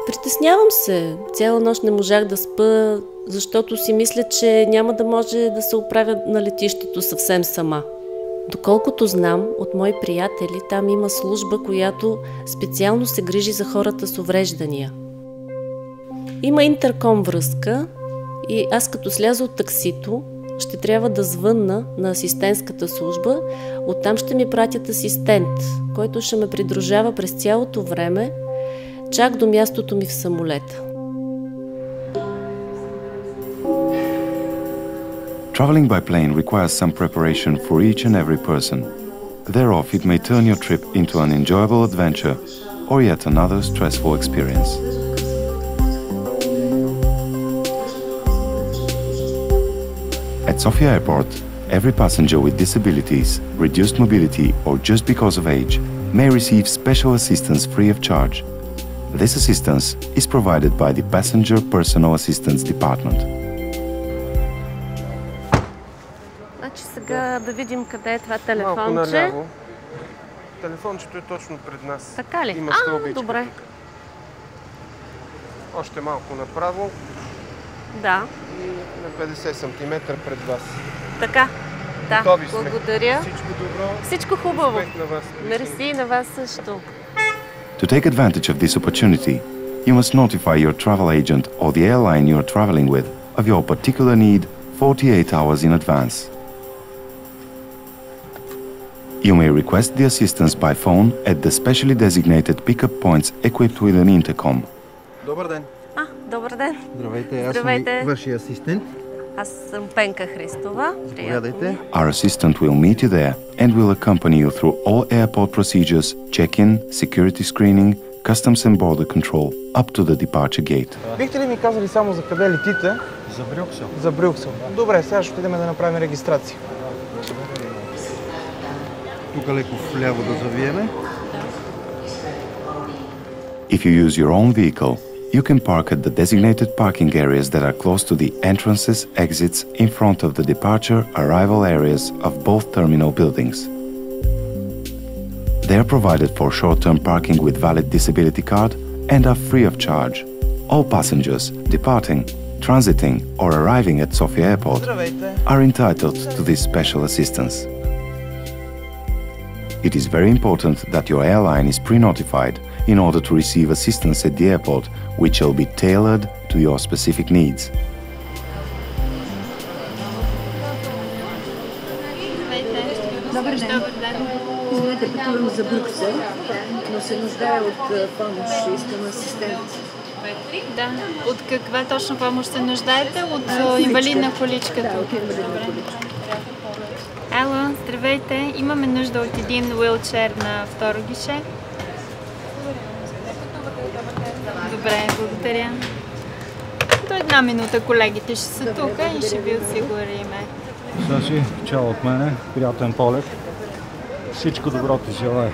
Притеснявам се. Цяла нощ не можах да спа, защото си мисля, че няма да може да се оправя на летището съвсем сама. Доколкото знам от мои приятели, там има служба, която специално се грижи за хората с увреждания. Има интерком връзка и аз като сляза от таксито, ще трябва да звънна на асистентската служба. Оттам ще ми пратят асистент, който ще ме придружава през цялото време, чак до мястото ми в самолета. Traveling by plane requires some preparation for each and every person. Thereof, it may turn your trip into an enjoyable adventure or yet another stressful experience. At Sofia Airport, every passenger with disabilities, reduced mobility, or just because of age may receive special assistance free of charge. This assistance is provided by the Passenger Personal Assistance Department. Значи сега да видим къде е това телефонче. Малко наляво. Телефончето е точно пред нас. Така ли? Има стълбичка. Добре. Още малко направо. Да. И на 50 см пред вас. Така. Да. Готови сме. Благодаря. Всичко добро. Всичко хубаво. Успех на вас. Мерси на вас също. To take advantage of this opportunity, you must notify your travel agent or the airline you are traveling with of your particular need 48 hours in advance. You may request the assistance by phone at the specially designated pickup points equipped with an intercom. Добър ден! Добър ден. Здравейте, аз Здравейте. съм вашия асистент. Аз съм Пенка Христова. Заповядайте. Our assistant will meet you there and will accompany you through all airport procedures, check-in, security screening, customs and border control, up to the departure gate. Бихте ли ми казали само за къде летите? За Брюксел. За Брюксел. Добре, сега ще отидем да направим регистрация. Тук леко вляво да завиеме. If you use your own vehicle, you can park at the designated parking areas that are close to the entrances, exits, in front of the departure, arrival areas of both terminal buildings. They are provided for short-term parking with valid disability card and are free of charge. All passengers departing, transiting or arriving at Sofia Airport are entitled to this special assistance. It is very important that your airline is pre-notified in order to receive assistance at the airport, which shall be tailored to your specific needs. Добър ден. Извинете, пътувам за Брюксел, но се нуждая от помощ. Искам асистент. Да. От каква точно помощ се нуждаете? От инвалидна количка? Да, от инвалидна количка. Ало, здравейте. Имаме нужда от един уилчер на второ гише. Добре, благодаря. До една минута колегите ще са тук и ще ви осигуриме. Саши, чао от мене. Приятен полет. Всичко добро ти желая.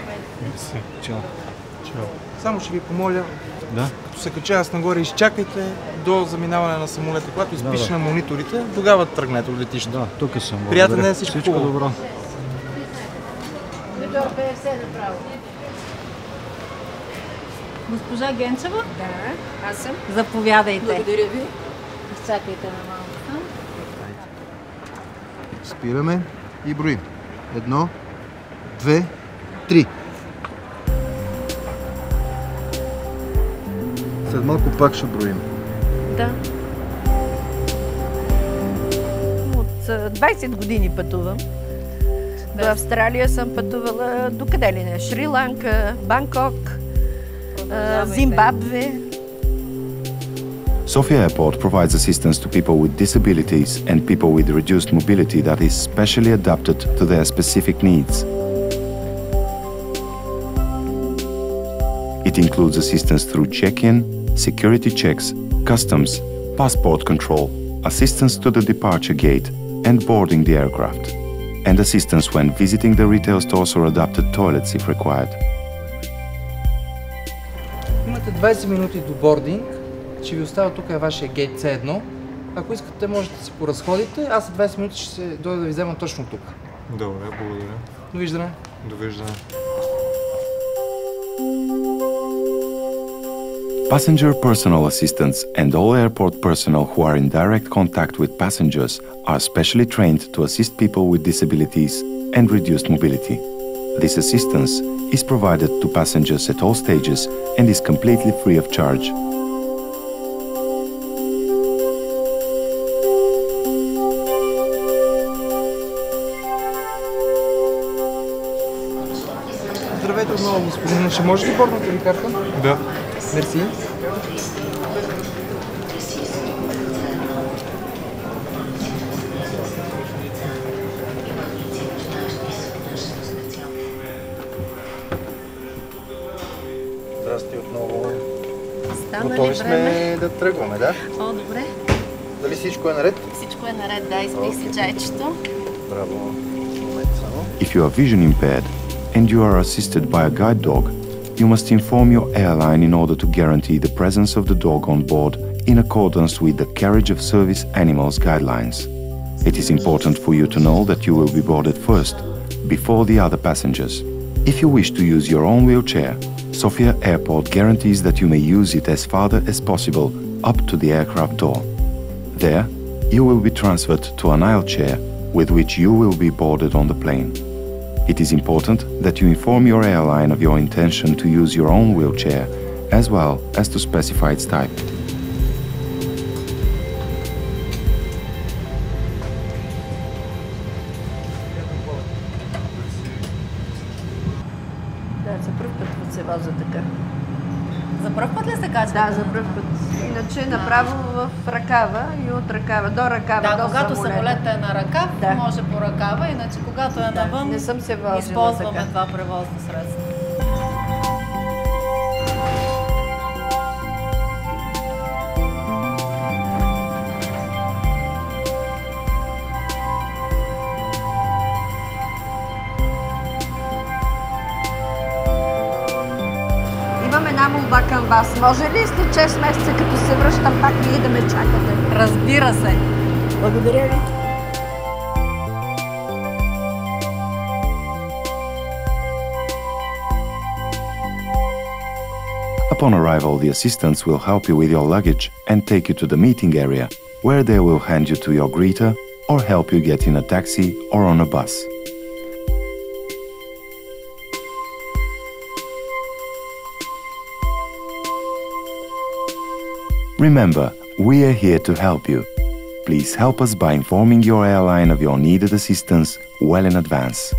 Чао. Чао. Само ще ви помоля, Да? като се кача аз нагоре, изчакайте до заминаване на самолета. Когато изпише на мониторите, тогава тръгнете от летището. Да, тук съм. Приятен ден, всичко хубаво. добро. Госпожа Генчева? Да, аз съм. Заповядайте. Благодаря ви. Изчакайте на малко. Спираме и броим. 1, 2, 3. След малко пак ще броим. Да. От 20 години пътувам. До Австралия съм пътувала до къде ли не? Шри-Ланка, Банкок, Зимбабве. Sofia Airport provides assistance to people with disabilities and people with reduced mobility that is specially adapted to their specific needs. It includes assistance through check-in, security checks, customs, passport control, assistance to the departure gate and boarding the aircraft, and assistance when visiting the retail stores or adapted toilets if required. Имате 20 минути до бординг. Ще ви оставя тук е вашия гейт C1. Ако искате, можете да се поразходите. Аз след 20 минути ще се дойда да ви взема точно тук. Добре, благодаря. Довиждане. Довиждане. Passenger personal assistants and all airport personnel who are in direct contact with passengers are specially trained to assist people with disabilities and reduced mobility. This assistance is provided to passengers at all stages and is completely free of charge. Здравейте отново, господин. Ще може ли бордната ви карта? Да. Мерси. Здрасти отново. Стана Готови ли сме време? да тръгваме, да? О, добре. Дали всичко е наред? Всичко е наред, да, изпих си чайчето. Браво. Момент само. If you are vision impaired and you are assisted by a guide dog, you must inform your airline in order to guarantee the presence of the dog on board in accordance with the Carriage of Service Animals guidelines. It is important for you to know that you will be boarded first, before the other passengers. If you wish to use your own wheelchair, Sofia Airport guarantees that you may use it as far as possible up to the aircraft door. There, you will be transferred to an aisle chair with which you will be boarded on the plane. It is important that you inform your airline of your intention to use your own wheelchair, as well as to specify its type. Да, за първ път се воза така. За пръв път ли се качва? Да, за първ път. Иначе направо в ръкава и от ръкава до ръкава, Да, до когато самолета. самолетът е на ръкав, Да. може по ръкава, иначе когато е навън, не съм се возила използваме така. това превозно средство. Имам една молба към вас. Може ли след 6 месеца, като се връщам, пак вие да ме чакате? Разбира се. Благодаря ви. Upon arrival, the assistants will help you with your luggage and take you to the meeting area, where they will hand you to your greeter or help you get in a taxi or on a bus. Remember, we are here to help you. Please help us by informing your airline of your needed assistance well in advance.